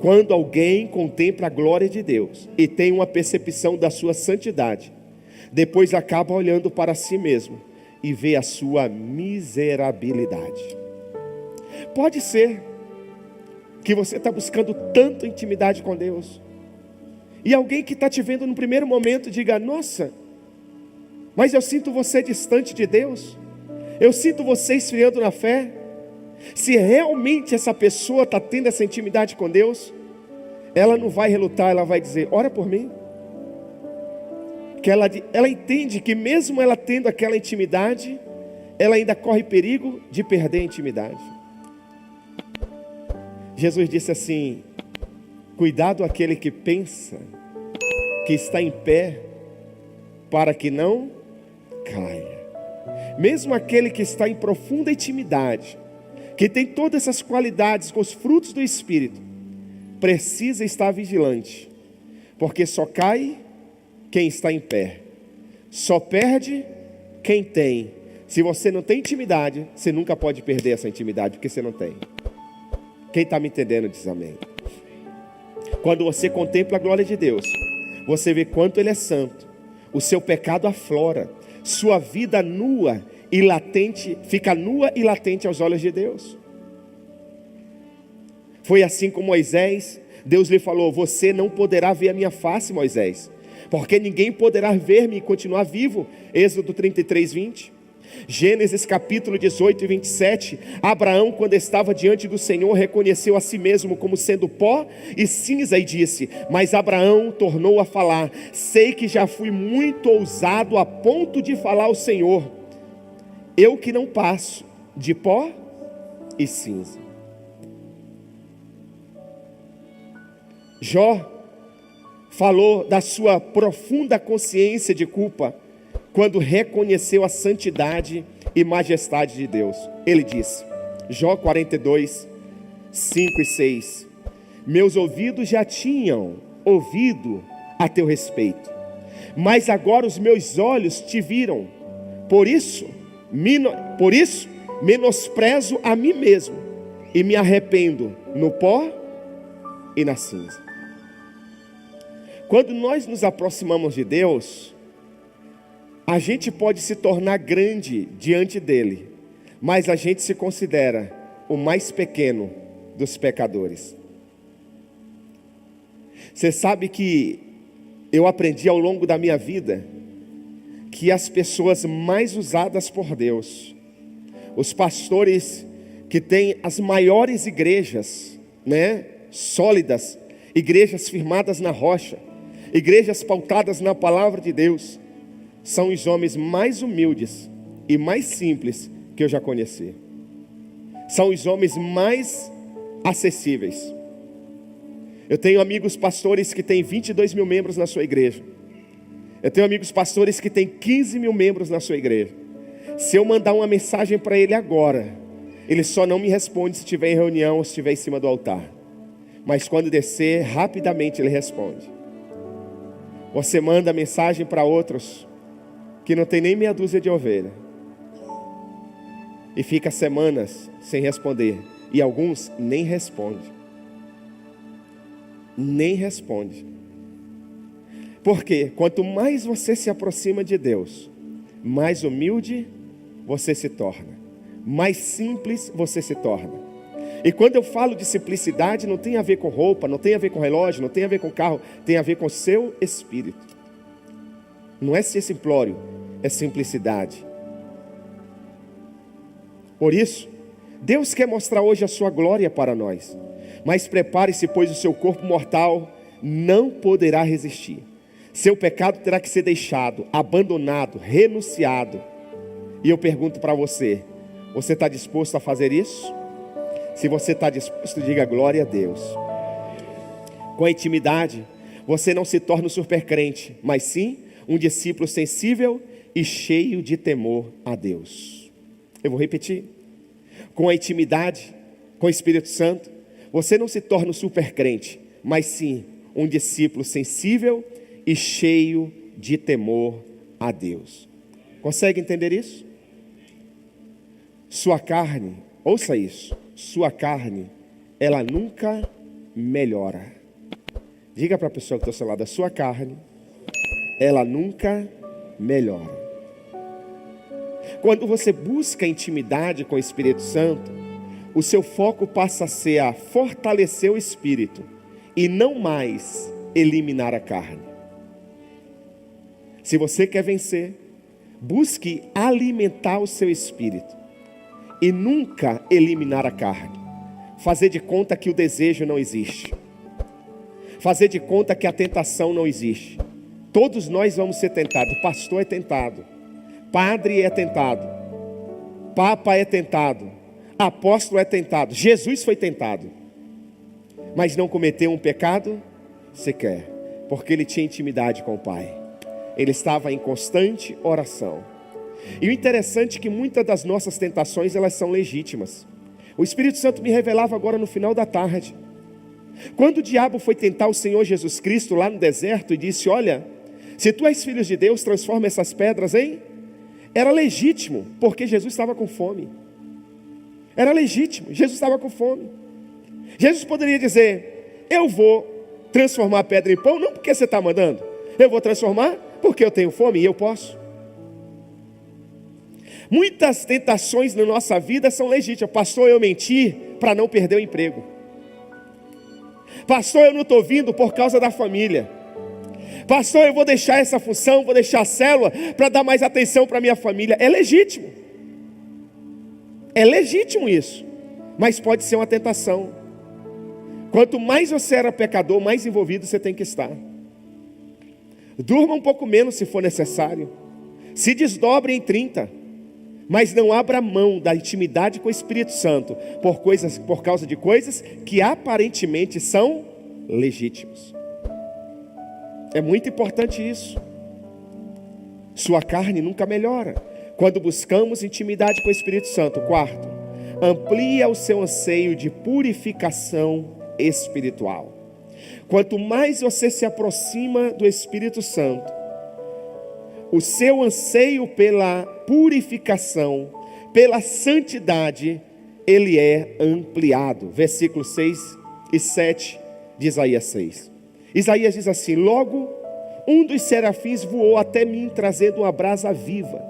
Quando alguém contempla a glória de Deus e tem uma percepção da sua santidade, depois acaba olhando para si mesmo e vê a sua miserabilidade. Pode ser que você está buscando tanto intimidade com Deus, e alguém que está te vendo no primeiro momento diga: nossa, mas eu sinto você distante de Deus, eu sinto você esfriando na fé. Se realmente essa pessoa está tendo essa intimidade com Deus, ela não vai relutar, ela vai dizer: ora por mim. Que ela entende que mesmo ela tendo aquela intimidade, ela ainda corre perigo de perder a intimidade. Jesus disse assim: cuidado aquele que pensa que está em pé, para que não caia. Mesmo aquele que está em profunda intimidade, que tem todas essas qualidades com os frutos do Espírito, precisa estar vigilante, porque só cai quem está em pé, só perde quem tem. Se você não tem intimidade, você nunca pode perder essa intimidade, porque você não tem. Quem está me entendendo diz amém. Quando você contempla a glória de Deus, você vê quanto Ele é santo, o seu pecado aflora, sua vida nua e latente, fica nua e latente aos olhos de Deus. Foi assim com Moisés. Deus lhe falou: você não poderá ver a minha face, Moisés, porque ninguém poderá ver-me e continuar vivo. Êxodo 33, 20. Gênesis capítulo 18 e 27. Abraão, quando estava diante do Senhor, reconheceu a si mesmo como sendo pó e cinza e disse: mas Abraão tornou a falar: sei que já fui muito ousado a ponto de falar ao Senhor, eu que não passo de pó e cinza. Jó falou da sua profunda consciência de culpa quando reconheceu a santidade e majestade de Deus. Ele disse, Jó 42, 5 e 6: meus ouvidos já tinham ouvido a teu respeito, mas agora os meus olhos te viram. Por isso menosprezo a mim mesmo e me arrependo no pó e na cinza. Quando nós nos aproximamos de Deus, a gente pode se tornar grande diante dele, mas a gente se considera o mais pequeno dos pecadores. Você sabe que eu aprendi ao longo da minha vida que as pessoas mais usadas por Deus, os pastores que têm as maiores igrejas, sólidas, igrejas firmadas na rocha, igrejas pautadas na palavra de Deus, são os homens mais humildes e mais simples que eu já conheci. São os homens mais acessíveis. Eu tenho amigos pastores que têm 22 mil membros na sua igreja. Eu tenho amigos pastores que têm 15 mil membros na sua igreja. Se eu mandar uma mensagem para ele agora, ele só não me responde se estiver em reunião ou se estiver em cima do altar. Mas quando descer, rapidamente ele responde. Você manda mensagem para outros que não tem nem meia dúzia de ovelha e fica semanas sem responder, e alguns nem respondem. Porque quanto mais você se aproxima de Deus, mais humilde você se torna, mais simples você se torna. E quando eu falo de simplicidade, não tem a ver com roupa, não tem a ver com relógio, não tem a ver com carro, tem a ver com o seu espírito. Não é ser simplório, é simplicidade. Por isso, Deus quer mostrar hoje a sua glória para nós. Mas prepare-se, pois o seu corpo mortal não poderá resistir. Seu pecado terá que ser deixado, abandonado, renunciado. E eu pergunto para você, você está disposto a fazer isso? Se você está disposto, diga glória a Deus. Com a intimidade, você não se torna um supercrente, mas sim um discípulo sensível e cheio de temor a Deus. Eu vou repetir. Com a intimidade, com o Espírito Santo, você não se torna um supercrente, mas sim um discípulo sensível e cheio de temor a Deus. Consegue entender isso? Sua carne, ouça isso, sua carne, ela nunca melhora. Diga para a pessoa que está ao seu lado, a sua carne, ela nunca melhora. Quando você busca intimidade com o Espírito Santo, o seu foco passa a ser a fortalecer o Espírito e não mais eliminar a carne. Se você quer vencer, busque alimentar o seu Espírito e nunca eliminar a carne. Fazer de conta que o desejo não existe. Fazer de conta que a tentação não existe. Todos nós vamos ser tentados. O pastor é tentado. Padre é tentado. Papa é tentado. Apóstolo é tentado. Jesus foi tentado. Mas não cometeu um pecado sequer. Porque ele tinha intimidade com o Pai. Ele estava em constante oração. E o interessante é que muitas das nossas tentações, elas são legítimas. O Espírito Santo me revelava agora no final da tarde. Quando o diabo foi tentar o Senhor Jesus Cristo lá no deserto e disse: olha, se tu és filho de Deus, transforma essas pedras em... Era legítimo, porque Jesus estava com fome. Era legítimo, Jesus estava com fome. Jesus poderia dizer: eu vou transformar a pedra em pão, não porque você está mandando. Eu vou transformar porque eu tenho fome e eu posso. Muitas tentações na nossa vida são legítimas. Pastor, eu menti para não perder o emprego. Pastor, eu não estou vindo por causa da família. Pastor, eu vou deixar essa função, vou deixar a célula para dar mais atenção para minha família. É legítimo. É legítimo isso. Mas pode ser uma tentação. Quanto mais você era pecador, mais envolvido você tem que estar. Durma um pouco menos se for necessário. Se desdobre em 30. Mas não abra mão da intimidade com o Espírito Santo por causa de coisas que aparentemente são legítimas. É muito importante isso. Sua carne nunca melhora quando buscamos intimidade com o Espírito Santo. Quarto, amplia o seu anseio de purificação espiritual. Quanto mais você se aproxima do Espírito Santo, o seu anseio pela purificação, pela santidade, ele é ampliado. Versículos 6 e 7 de Isaías 6. Isaías diz assim: logo um dos serafins voou até mim, trazendo uma brasa viva,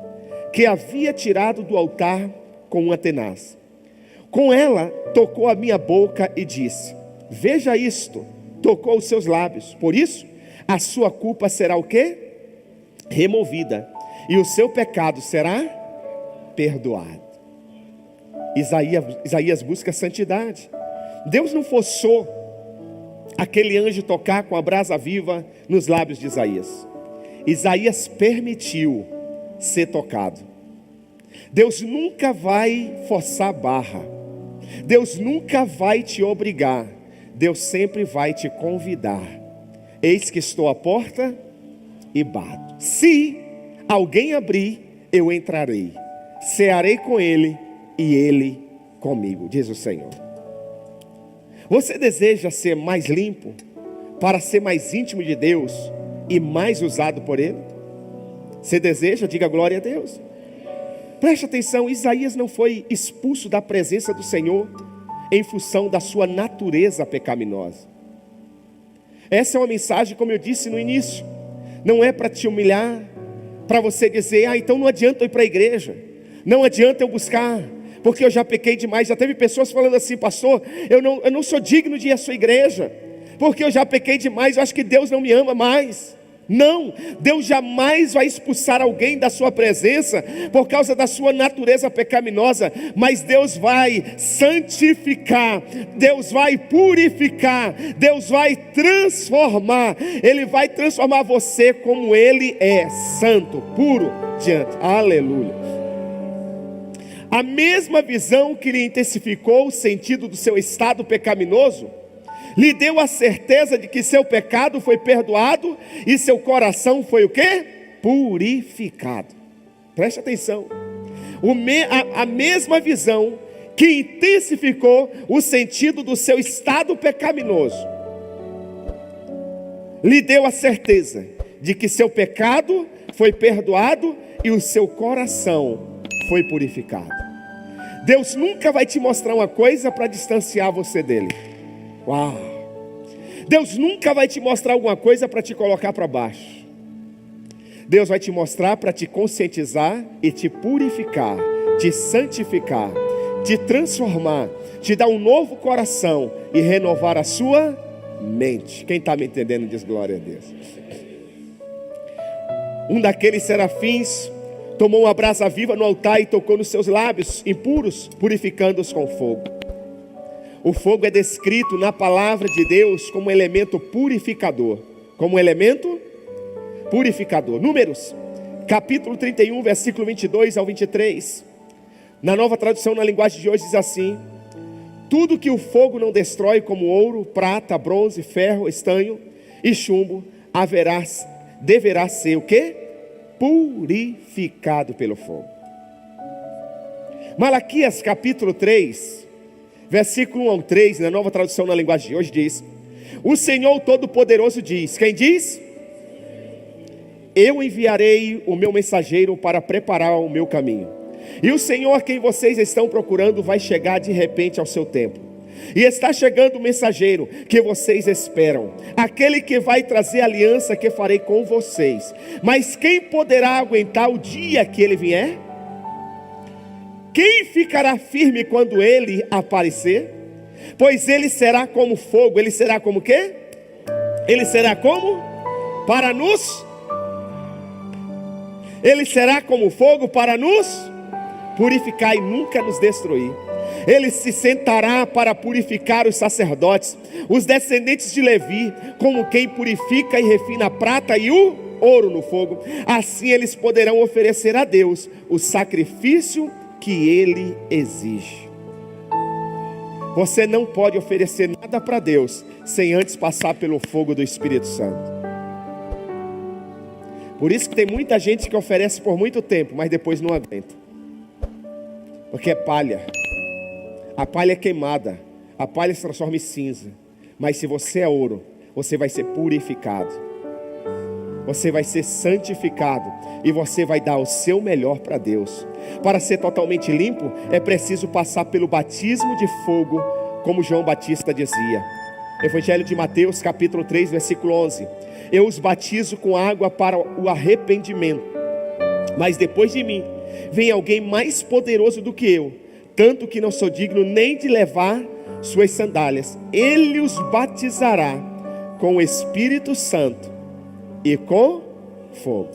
que havia tirado do altar com uma tenaz. Com ela tocou a minha boca e disse: veja isto, tocou os seus lábios. Por isso, a sua culpa será o quê? Removida, e o seu pecado será perdoado. Isaías busca santidade. Deus não forçou aquele anjo tocar com a brasa viva nos lábios de Isaías. Isaías permitiu ser tocado. Deus nunca vai forçar a barra. Deus nunca vai te obrigar. Deus sempre vai te convidar. Eis que estou à porta e bato. Se alguém abrir, eu entrarei. Cearei com ele e ele comigo, diz o Senhor. Você deseja ser mais limpo para ser mais íntimo de Deus e mais usado por Ele? Você deseja? Diga glória a Deus. Preste atenção, Isaías não foi expulso da presença do Senhor em função da sua natureza pecaminosa. Essa é uma mensagem, como eu disse no início, não é para te humilhar, para você dizer: então não adianta eu ir para a igreja, não adianta eu buscar, porque eu já pequei demais. Já teve pessoas falando assim: pastor, eu não sou digno de ir à sua igreja, porque eu já pequei demais, eu acho que Deus não me ama mais. Não, Deus jamais vai expulsar alguém da sua presença por causa da sua natureza pecaminosa, mas Deus vai santificar, Deus vai purificar, Deus vai transformar. Ele vai transformar você como Ele é, santo, puro, diante. Aleluia. A mesma visão que lhe intensificou o sentido do seu estado pecaminoso, lhe deu a certeza de que seu pecado foi perdoado e seu coração foi o quê? Purificado. Preste atenção. A mesma visão que intensificou o sentido do seu estado pecaminoso, lhe deu a certeza de que seu pecado foi perdoado e o seu coração foi purificado. Deus nunca vai te mostrar uma coisa para distanciar você dele. Uau! Deus nunca vai te mostrar alguma coisa para te colocar para baixo. Deus vai te mostrar para te conscientizar e te purificar, te santificar, te transformar, te dar um novo coração e renovar a sua mente. Quem está me entendendo diz glória a Deus. Um daqueles serafins tomou uma brasa viva no altar e tocou nos seus lábios impuros, purificando-os com fogo. O fogo é descrito na palavra de Deus como elemento purificador. Como elemento purificador. Números, capítulo 31, versículo 22 ao 23. Na nova tradução, na linguagem de hoje, diz assim: tudo que o fogo não destrói, como ouro, prata, bronze, ferro, estanho e chumbo, deverá ser o quê? purificado pelo fogo. Malaquias capítulo 3, versículo 1 ao 3, na nova tradução na linguagem de hoje diz: o Senhor Todo-Poderoso diz, quem diz? Eu enviarei o meu mensageiro para preparar o meu caminho. E o Senhor a quem vocês estão procurando vai chegar de repente ao seu tempo. E está chegando o mensageiro que vocês esperam, aquele que vai trazer a aliança que farei com vocês. Mas quem poderá aguentar o dia que ele vier? Quem ficará firme quando ele aparecer? Pois ele será como fogo. Ele será como quê? Ele será como? Para nos... Ele será como fogo para nos purificar e nunca nos destruir. Ele se sentará para purificar os sacerdotes, os descendentes de Levi, como quem purifica e refina a prata e o ouro no fogo. Assim eles poderão oferecer a Deus o sacrifício que Ele exige. Você não pode oferecer nada para Deus sem antes passar pelo fogo do Espírito Santo. Por isso que tem muita gente que oferece por muito tempo, mas depois não aguenta. Porque é palha. A palha é queimada. A palha se transforma em cinza. Mas se você é ouro, você vai ser purificado. Você vai ser santificado. E você vai dar o seu melhor para Deus. Para ser totalmente limpo, é preciso passar pelo batismo de fogo, como João Batista dizia. Evangelho de Mateus, capítulo 3, versículo 11. Eu os batizo com água para o arrependimento, mas depois de mim vem alguém mais poderoso do que eu, tanto que não sou digno nem de levar suas sandálias. Ele os batizará com o Espírito Santo e com fogo.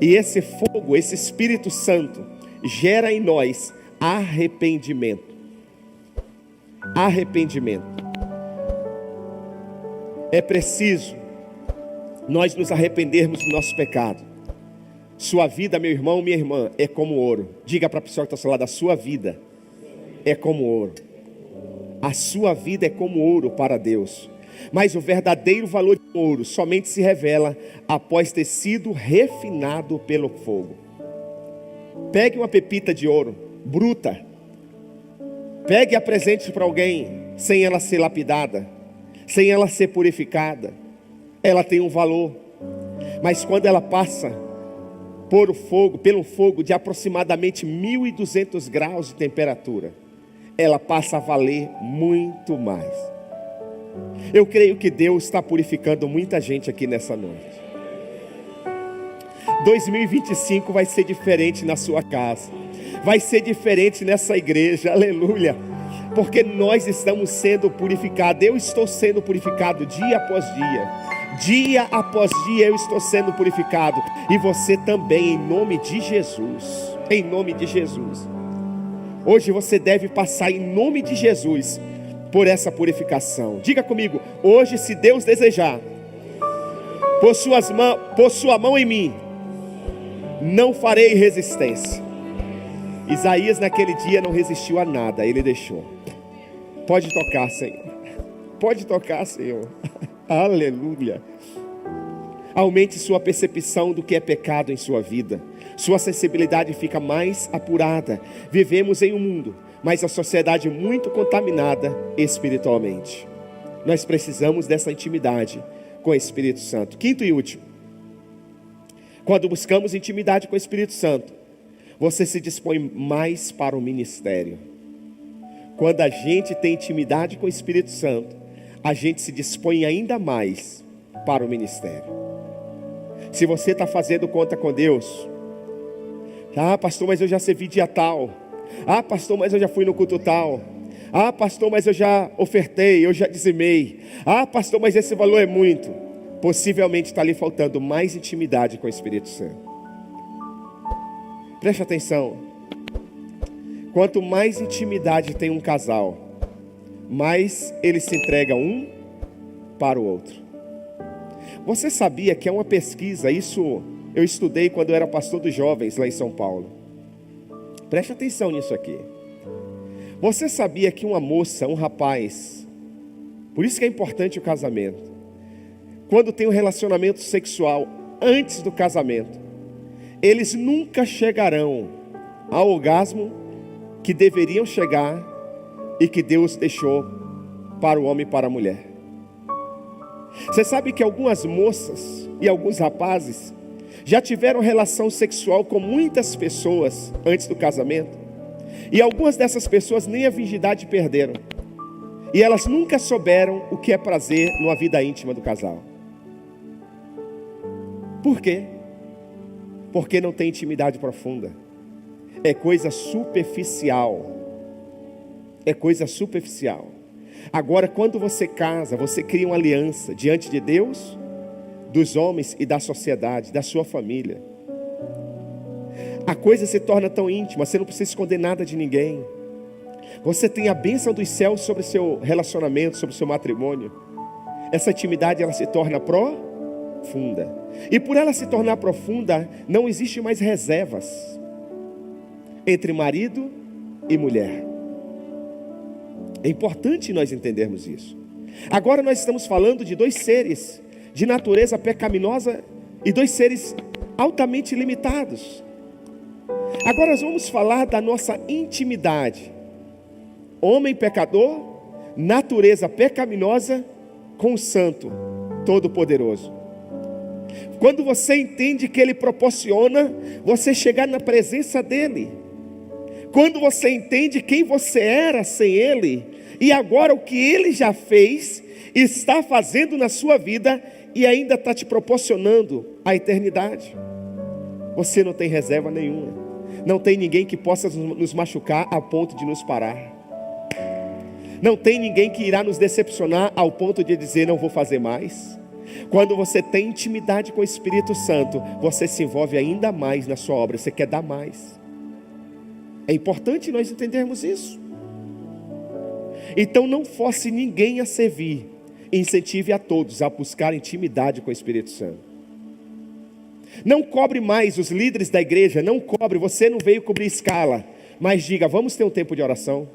E esse fogo, esse Espírito Santo, gera em nós arrependimento. Arrependimento. É preciso nós nos arrependermos do nosso pecado. Sua vida, meu irmão, minha irmã, é como ouro. Diga para a pessoa que está ao seu lado: a sua vida é como ouro. A sua vida é como ouro para Deus. Mas o verdadeiro valor do ouro somente se revela após ter sido refinado pelo fogo. Pegue uma pepita de ouro bruta, pegue e apresente para alguém sem ela ser lapidada, sem ela ser purificada. Ela tem um valor, mas quando ela passa pelo fogo de aproximadamente 1200 graus de temperatura, ela passa a valer muito mais. Eu creio que Deus está purificando muita gente aqui nessa noite. 2025 vai ser diferente na sua casa, vai ser diferente nessa igreja, aleluia, porque nós estamos sendo purificados. Eu estou sendo purificado dia após dia. Dia após dia eu estou sendo purificado. E você também, em nome de Jesus. Em nome de Jesus. Hoje você deve passar, em nome de Jesus, por essa purificação. Diga comigo: hoje, se Deus desejar, por sua mão em mim, não farei resistência. Isaías naquele dia não resistiu a nada, ele deixou. Pode tocar, Senhor. Pode tocar, Senhor. Aleluia. Aumente sua percepção do que é pecado em sua vida. Sua sensibilidade fica mais apurada. Vivemos em um mundo, mas a sociedade muito contaminada espiritualmente. Nós precisamos dessa intimidade com o Espírito Santo. Quinto e último: quando buscamos intimidade com o Espírito Santo, você se dispõe mais para o ministério. Quando a gente tem intimidade com o Espírito Santo, a gente se dispõe ainda mais para o ministério. Se você está fazendo conta com Deus: ah, pastor, mas eu já servi dia tal. Ah, pastor, mas eu já fui no culto tal. Ah, pastor, mas eu já ofertei, eu já dizimei. Ah, pastor, mas esse valor é muito. Possivelmente está lhe faltando mais intimidade com o Espírito Santo. Preste atenção. Quanto mais intimidade tem um casal, mais eles se entregam um para o outro. Você sabia que é uma pesquisa, isso eu estudei quando eu era pastor dos jovens lá em São Paulo. Preste atenção nisso aqui. Você sabia que uma moça, um rapaz, por isso que é importante o casamento, quando tem um relacionamento sexual antes do casamento, eles nunca chegarão ao orgasmo que deveriam chegar e que Deus deixou para o homem e para a mulher. Você sabe que algumas moças e alguns rapazes já tiveram relação sexual com muitas pessoas antes do casamento, e algumas dessas pessoas nem a virgindade perderam, e elas nunca souberam o que é prazer numa vida íntima do casal. Por quê? Porque não tem intimidade profunda. É coisa superficial. É coisa superficial. Agora, quando você casa, você cria uma aliança diante de Deus, dos homens e da sociedade, da sua família. A coisa se torna tão íntima, você não precisa esconder nada de ninguém. Você tem a bênção dos céus sobre o seu relacionamento, sobre o seu matrimônio. Essa intimidade, ela se torna profunda. E por ela se tornar profunda, não existe mais reservas entre marido e mulher. É importante nós entendermos isso. Agora nós estamos falando de dois seres de natureza pecaminosa e dois seres altamente limitados. Agora nós vamos falar da nossa intimidade. Homem pecador, natureza pecaminosa com o Santo Todo-Poderoso. Quando você entende que Ele proporciona você chegar na presença dEle. Quando você entende quem você era sem Ele, e agora o que Ele já fez, está fazendo na sua vida, e ainda está te proporcionando a eternidade. Você não tem reserva nenhuma. Não tem ninguém que possa nos machucar a ponto de nos parar. Não tem ninguém que irá nos decepcionar ao ponto de dizer não vou fazer mais. Quando você tem intimidade com o Espírito Santo, você se envolve ainda mais na sua obra. Você quer dar mais. É importante nós entendermos isso. Então não force ninguém a servir. Incentive a todos a buscar intimidade com o Espírito Santo. Não cobre mais os líderes da igreja. Não cobre, você não veio cobrir escala. Mas diga, vamos ter um tempo de oração.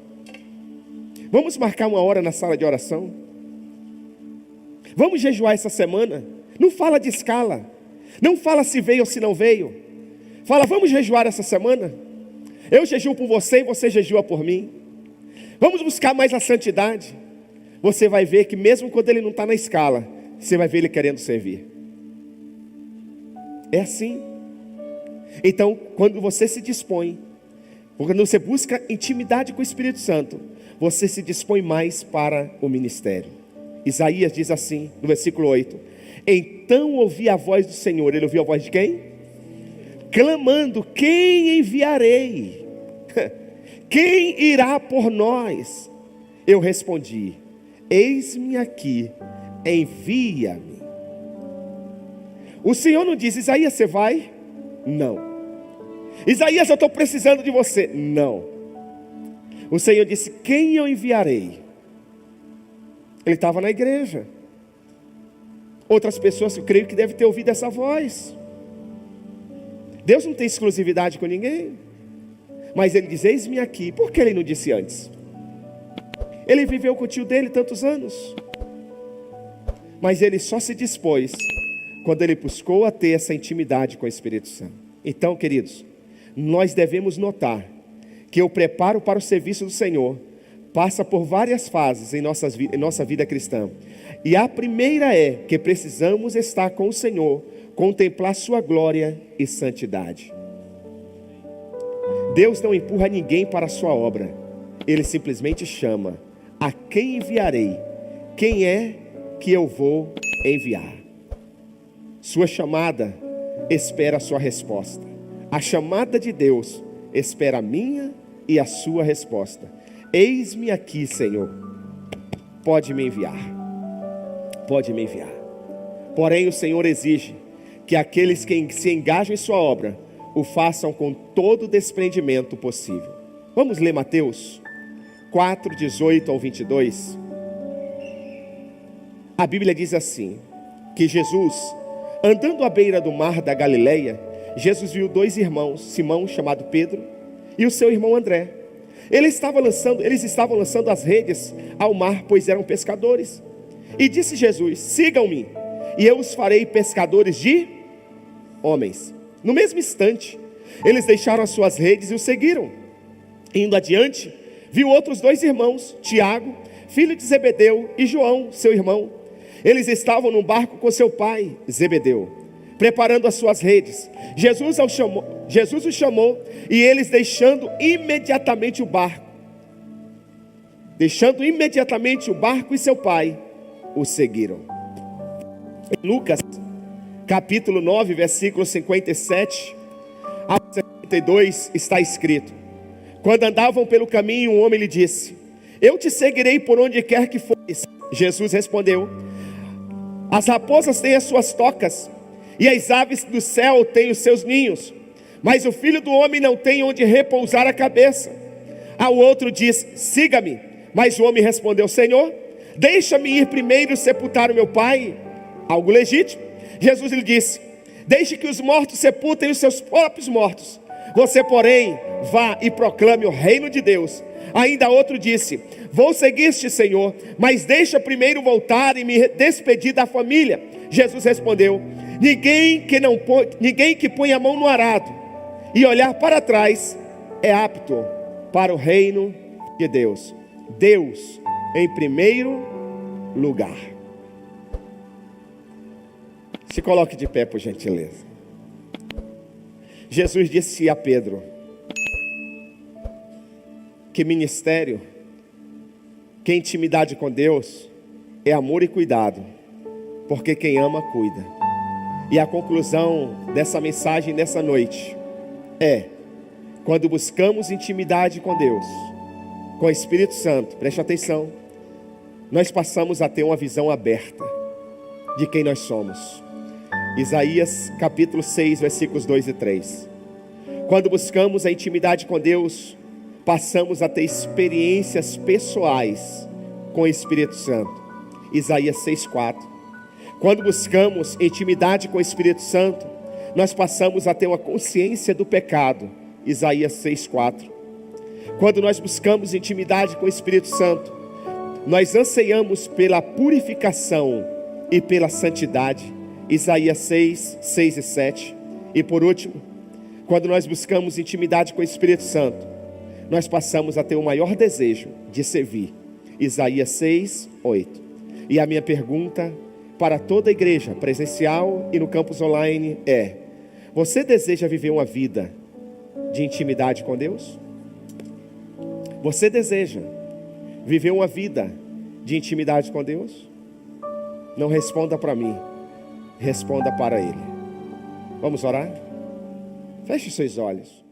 Vamos marcar uma hora na sala de oração. Vamos jejuar essa semana. Não fala de escala. Não fala se veio ou se não veio. Fala, vamos jejuar essa semana. Eu jejuo por você e você jejua por mim. Vamos buscar mais a santidade. Você vai ver que mesmo quando ele não está na escala, você vai ver ele querendo servir. É assim. Então, quando você se dispõe, quando você busca intimidade com o Espírito Santo, você se dispõe mais para o ministério. Isaías diz assim, no versículo 8: então ouvi a voz do Senhor. Ele ouviu a voz de quem? Clamando, quem enviarei? Quem irá por nós? Eu respondi, eis-me aqui, envia-me. O Senhor não diz, Isaías, você vai? Não. Isaías, eu estou precisando de você. Não. O Senhor disse, quem eu enviarei? Ele estava na igreja. Outras pessoas, eu creio que devem ter ouvido essa voz. Deus não tem exclusividade com ninguém. Mas ele diz, eis-me aqui. Por que ele não disse antes? Ele viveu com o tio dele tantos anos. Mas ele só se dispôs quando ele buscou a ter essa intimidade com o Espírito Santo. Então, queridos, nós devemos notar que o preparo para o serviço do Senhor passa por várias fases em nossa vida cristã. E a primeira é que precisamos estar com o Senhor, contemplar sua glória e santidade. Deus não empurra ninguém para a sua obra. Ele simplesmente chama, a quem enviarei? Quem é que eu vou enviar? Sua chamada espera a sua resposta. A chamada de Deus espera a minha e a sua resposta. Eis-me aqui, Senhor. Pode me enviar. Pode me enviar. Porém o Senhor exige que aqueles que se engajam em sua obra o façam com todo o desprendimento possível. Vamos ler Mateus 4, 18 ao 22. A Bíblia diz assim, que Jesus, andando à beira do mar da Galileia, Jesus viu dois irmãos, Simão, chamado Pedro, e o seu irmão André. Eles estavam lançando as redes ao mar, pois eram pescadores. E disse Jesus, sigam-me, e eu os farei pescadores de homens. No mesmo instante, eles deixaram as suas redes e o seguiram. Indo adiante, viu outros 2 irmãos, Tiago, filho de Zebedeu, e João, seu irmão. Eles estavam num barco com seu pai, Zebedeu, preparando as suas redes. Jesus os chamou, e eles deixando imediatamente o barco e seu pai, o seguiram. Em Lucas, capítulo 9, versículo 57 a 52, está escrito: quando andavam pelo caminho, um homem lhe disse: eu te seguirei por onde quer que fores. Jesus respondeu: as raposas têm as suas tocas, e as aves do céu têm os seus ninhos, mas o Filho do Homem não tem onde repousar a cabeça. Ao outro diz: siga-me. Mas o homem respondeu: Senhor, deixa-me ir primeiro sepultar o meu pai. Algo legítimo. Jesus lhe disse: deixe que os mortos sepultem os seus próprios mortos. Você, porém, vá e proclame o reino de Deus. Ainda outro disse: vou seguir-te, Senhor, mas deixa primeiro voltar e me despedir da família. Jesus respondeu: ninguém que põe a mão no arado e olhar para trás é apto para o reino de Deus. Deus em primeiro lugar. Se coloque de pé, por gentileza. Jesus disse a Pedro que ministério, que intimidade com Deus é amor e cuidado, porque quem ama cuida. E a conclusão dessa mensagem nessa noite é: quando buscamos intimidade com Deus, com o Espírito Santo, preste atenção, nós passamos a ter uma visão aberta de quem nós somos. Isaías capítulo 6, versículos 2 e 3. Quando buscamos a intimidade com Deus, passamos a ter experiências pessoais com o Espírito Santo. Isaías 6,4. Quando buscamos intimidade com o Espírito Santo, nós passamos a ter uma consciência do pecado. Isaías 6,4. Quando nós buscamos intimidade com o Espírito Santo, nós anseiamos pela purificação e pela santidade. Isaías 6, 6 e 7. E por último, quando nós buscamos intimidade com o Espírito Santo, nós passamos a ter o maior desejo de servir. Isaías 6, 8. E a minha pergunta para toda a igreja, presencial e no campus online, é: você deseja viver uma vida de intimidade com Deus? Você deseja viver uma vida de intimidade com Deus? Não responda para mim, responda para Ele. Vamos orar? Feche seus olhos.